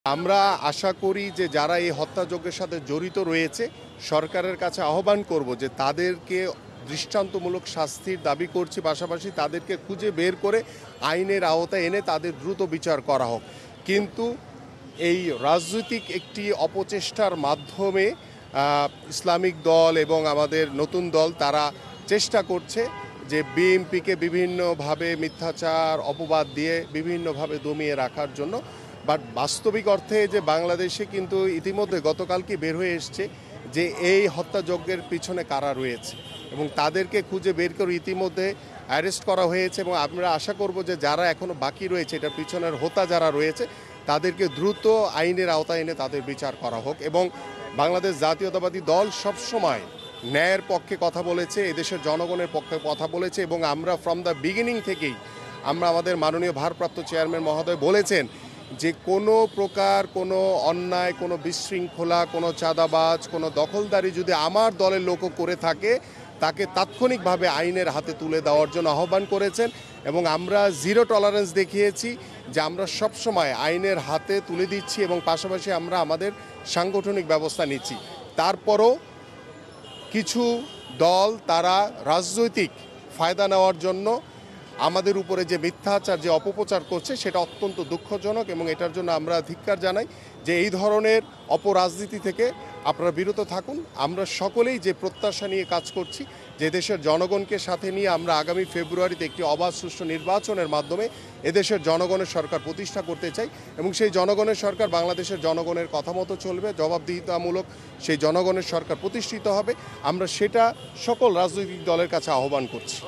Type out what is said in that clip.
আমরা আশা করি যে যারা এই হত্যাযজ্ঞের সাথে জড়িত রয়েছে সরকারের কাছে আহ্বান করব যে তাদেরকে দৃষ্টান্তমূলক শাস্তির দাবি করছি, পাশাপাশি তাদেরকে খুঁজে বের করে আইনের আওতায় এনে তাদের দ্রুত বিচার করা হোক। কিন্তু এই রাজনৈতিক একটি অপচেষ্টার মাধ্যমে ইসলামিক দল এবং আমাদের নতুন দল তারা চেষ্টা করছে যে বিএনপিকে বিভিন্নভাবে মিথ্যাচার অপবাদ দিয়ে বিভিন্নভাবে দমিয়ে রাখার জন্য। বাট বাস্তবিক অর্থে যে বাংলাদেশে কিন্তু ইতিমধ্যে গতকালকে বের হয়ে এসছে যে এই হত্যাযজ্ঞের পিছনে কারা রয়েছে এবং তাদেরকে খুঁজে বের করে ইতিমধ্যে অ্যারেস্ট করা হয়েছে। এবং আমরা আশা করব যে যারা এখনও বাকি রয়েছে, এটা পিছনের হোতা যারা রয়েছে, তাদেরকে দ্রুত আইনের আওতায় এনে তাদের বিচার করা হোক। এবং বাংলাদেশ জাতীয়তাবাদী দল সবসময় ন্যায়ের পক্ষে কথা বলেছে, এদেশের জনগণের পক্ষে কথা বলেছে এবং আমরা ফ্রম দ্য বিগিনিং থেকেই আমরা আমাদের মাননীয় ভারপ্রাপ্ত চেয়ারম্যান মহোদয় বলেছেন যে কোনো প্রকার কোনো অন্যায়, কোনো বিশৃঙ্খলা, কোনো চাঁদাবাজ, কোনো দখলদারি যদি আমার দলের লোকও করে থাকে তাকে তাৎক্ষণিকভাবে আইনের হাতে তুলে দেওয়ার জন্য আহ্বান করেছেন। এবং আমরা জিরো টলারেন্স দেখিয়েছি যে আমরা সবসময় আইনের হাতে তুলে দিচ্ছি এবং পাশাপাশি আমরা আমাদের সাংগঠনিক ব্যবস্থা নিচ্ছি। তারপরও কিছু দল তারা রাজনৈতিক ফায়দা নেওয়ার জন্য আমাদের উপরে যে মিথ্যাচার, যে অপপ্রচার করছে, সেটা অত্যন্ত দুঃখজনক এবং এটার জন্য আমরা ধিক্কার জানাই যে এই ধরনের অপরাজনীতি থেকে আপনারা বিরত থাকুন। আমরা সকলেই যে প্রত্যাশা নিয়ে কাজ করছি যে দেশের জনগণকে সাথে নিয়ে আমরা আগামী ফেব্রুয়ারিতে একটি অবাধ সুষ্ঠু নির্বাচনের মাধ্যমে এদেশের জনগণের সরকার প্রতিষ্ঠা করতে চাই এবং সেই জনগণের সরকার বাংলাদেশের জনগণের কথা মতো চলবে, জবাবদিহিতামূলক সেই জনগণের সরকার প্রতিষ্ঠিত হবে। আমরা সেটা সকল রাজনৈতিক দলের কাছে আহ্বান করছি।